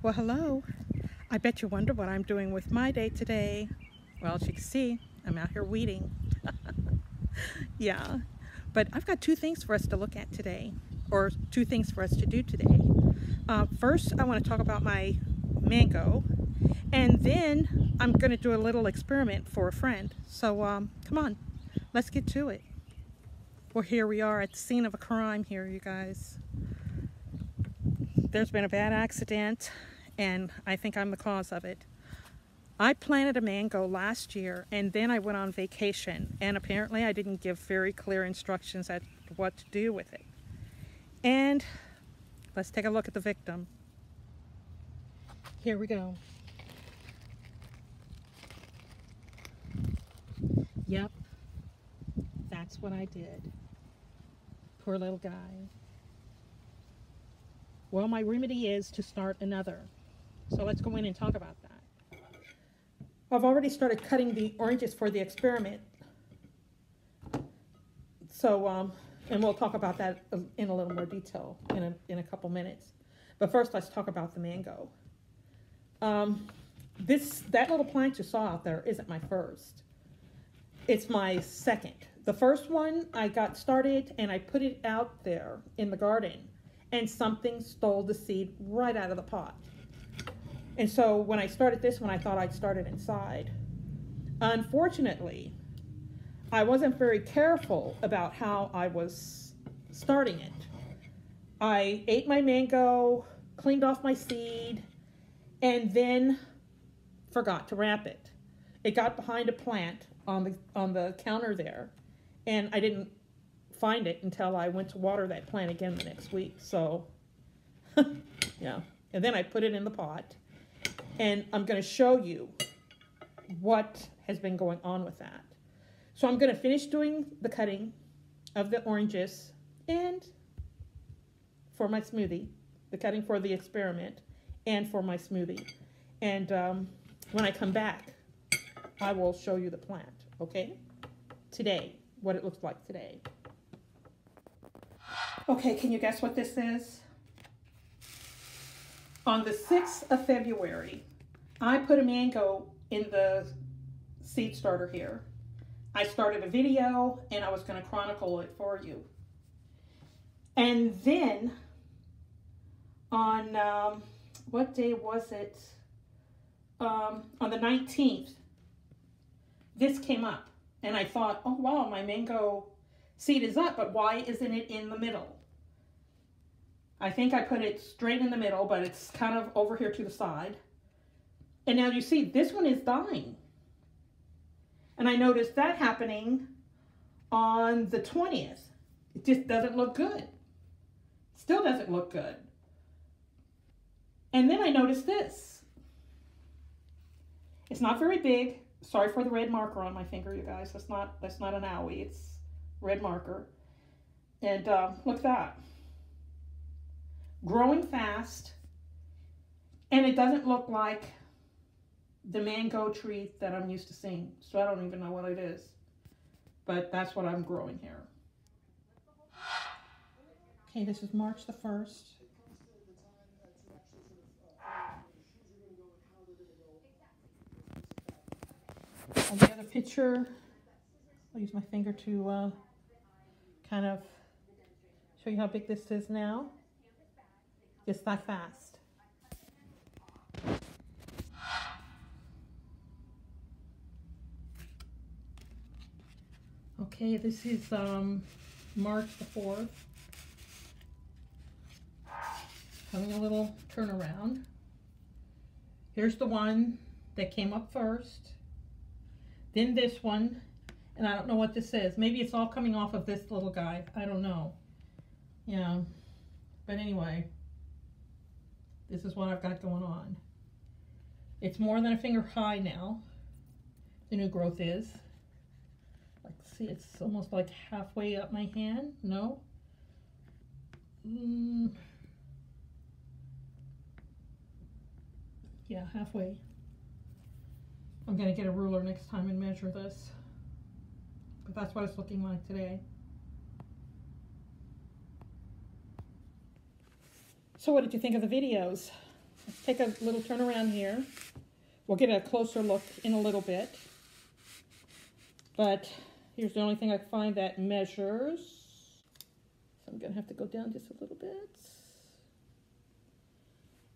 Well, hello. I bet you wonder what I'm doing with my day today. Well, as you can see, I'm out here weeding. Yeah, but I've got two things for us to look at today, or two things for us to do today. First, I want to talk about my mango, and then I'm going to do a little experiment for a friend. So come on, let's get to it. Well, here we are at the scene of a crime here, you guys. There's been a bad accident, and I think I'm the cause of it. I planted a mango last year, and then I went on vacation, and apparently I didn't give very clear instructions at what to do with it. And let's take a look at the victim. Here we go. Yep, that's what I did. Poor little guy. Well, my remedy is to start another. So let's go in and talk about that. I've already started cutting the oranges for the experiment. So, and we'll talk about that in a little more detail in a couple minutes. But first, let's talk about the mango. That little plant you saw out there isn't my first. It's my second. The first one, I got started and I put it out there in the garden, and something stole the seed right out of the pot. And so when I started this one, I thought I'd start it inside. Unfortunately, I wasn't very careful about how I was starting it. I ate my mango, cleaned off my seed, and then forgot to wrap it. It got behind a plant on the counter there, and I didn't find it until I went to water that plant again the next week. So, yeah. And then I put it in the pot. And I'm going to show you what has been going on with that. So I'm going to finish doing the cutting of the oranges and for my smoothie, the cutting for the experiment and for my smoothie. And when I come back, I will show you the plant, okay? Today, what it looks like today. Okay, can you guess what this is? On the 6th of February, I put a mango in the seed starter here. I started a video and I was going to chronicle it for you. And then on, what day was it? On the 19th, this came up. And I thought, oh wow, my mango seed is up, but why isn't it in the middle? I think I put it straight in the middle, but it's kind of over here to the side. And now you see, this one is dying. And I noticed that happening on the 20th. It just doesn't look good. Still doesn't look good. And then I noticed this. It's not very big. Sorry for the red marker on my finger, you guys. That's not an owie. It's red marker. And look at that. Growing fast, and it doesn't look like the mango tree that I'm used to seeing. So I don't even know what it is, but that's what I'm growing here. Okay, this is March the 1st. On the other picture, I'll use my finger to kind of show you how big this is now. Just that fast. Okay, this is March the 4th. Having a little turnaround. Here's the one that came up first. Then this one, and I don't know what this is. Maybe it's all coming off of this little guy. I don't know. Yeah, but anyway. This is what I've got going on. It's more than a finger high now. The new growth is. Like, see, it's almost like halfway up my hand. No? Yeah, halfway. I'm going to get a ruler next time and measure this. But that's what it's looking like today. So what did you think of the videos? Let's take a little turn around here. We'll get a closer look in a little bit. But here's the only thing I find that measures. So I'm going to have to go down just a little bit.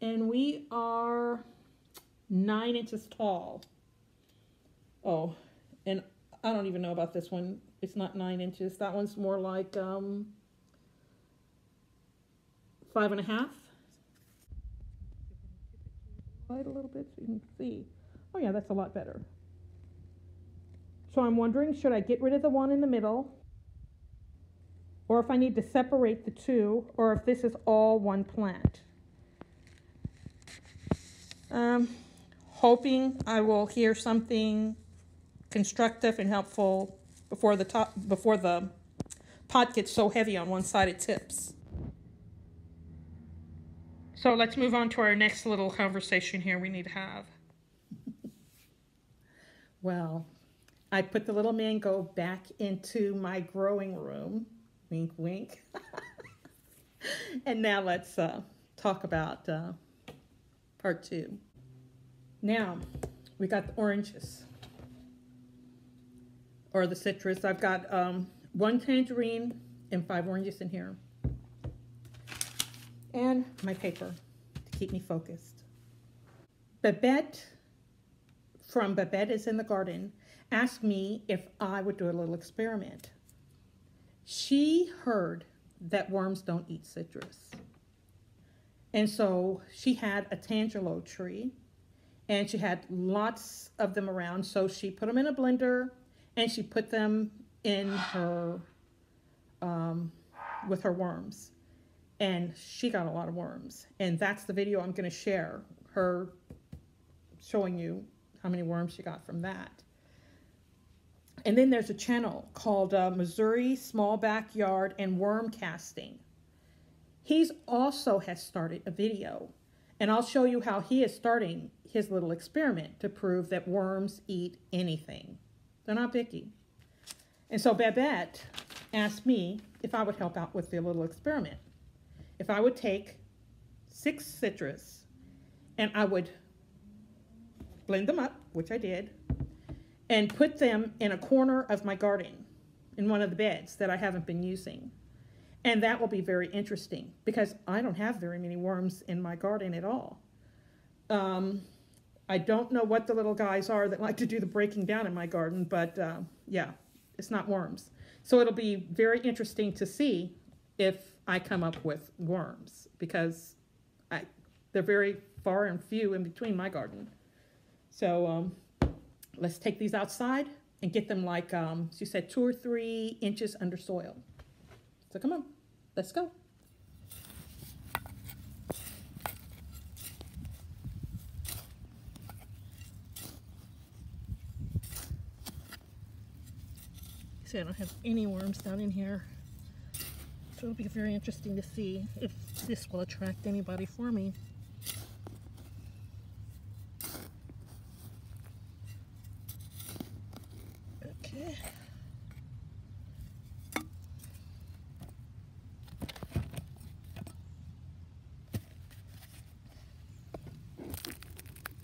And we are 9 inches tall. Oh, and I don't even know about this one. It's not 9 inches. That one's more like 5.5. Light a little bit so you can see. Oh yeah, that's a lot better. So I'm wondering, should I get rid of the one in the middle? Or if I need to separate the two, or if this is all one plant. Hoping I will hear something constructive and helpful before the pot gets so heavy on one side it tips. So let's move on to our next little conversation here we need to have. Well, I put the little mango back into my growing room. Wink, wink. And now let's talk about part 2. Now, we got the oranges, or the citrus. I've got 1 tangerine and 5 oranges in here. And my paper to keep me focused. Babette from Babette is in the Garden asked me if I would do a little experiment. She heard that worms don't eat citrus. And so she had a tangelo tree, and she had lots of them around. So she put them in a blender, and she put them in her, with her worms. And she got a lot of worms. And that's the video I'm going to share, her showing you how many worms she got from that. And then there's a channel called Missouri Small Backyard and Worm Casting. He's also has started a video, and I'll show you how he is starting his little experiment to prove that worms eat anything. They're not picky. And so Babette asked me if I would help out with the little experiment. If I would take 6 citrus and I would blend them up, which I did, and put them in a corner of my garden, in one of the beds that I haven't been using. And that will be very interesting because I don't have very many worms in my garden at all. I don't know what the little guys are that like to do the breaking down in my garden, but yeah, it's not worms. So it'll be very interesting to see if I come up with worms, because they're very far and few in between my garden. So let's take these outside and get them like, she said 2 or 3 inches under soil. So come on, let's go. See, I don't have any worms down in here. So it'll be very interesting to see if this will attract anybody for me. Okay.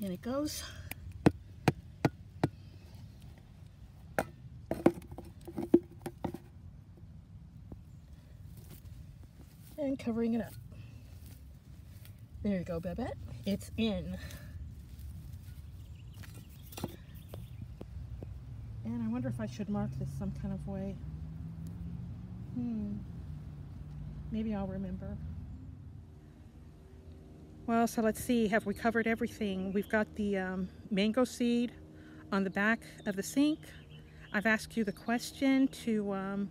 In it goes. And covering it up. There you go, Babette. It's in. And I wonder if I should mark this some kind of way. Maybe I'll remember. Well, so let's see. Have we covered everything? We've got the mango seed on the back of the sink. I've asked you the question to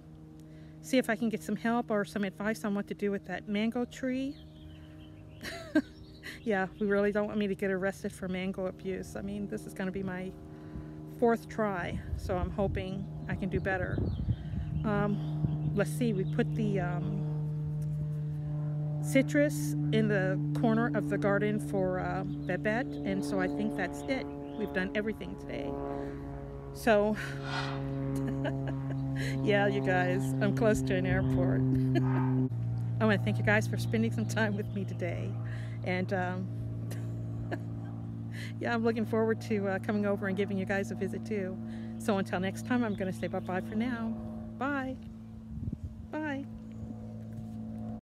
see if I can get some help or some advice on what to do with that mango tree. Yeah, we really don't want me to get arrested for mango abuse. I mean, this is going to be my 4th try, so I'm hoping I can do better. Let's see, we put the citrus in the corner of the garden for Babette, and so I think that's it. We've done everything today. So, yeah, you guys, I'm close to an airport. I want to thank you guys for spending some time with me today. And Yeah, I'm looking forward to coming over and giving you guys a visit too. So until next time, I'm going to say bye-bye for now. Bye.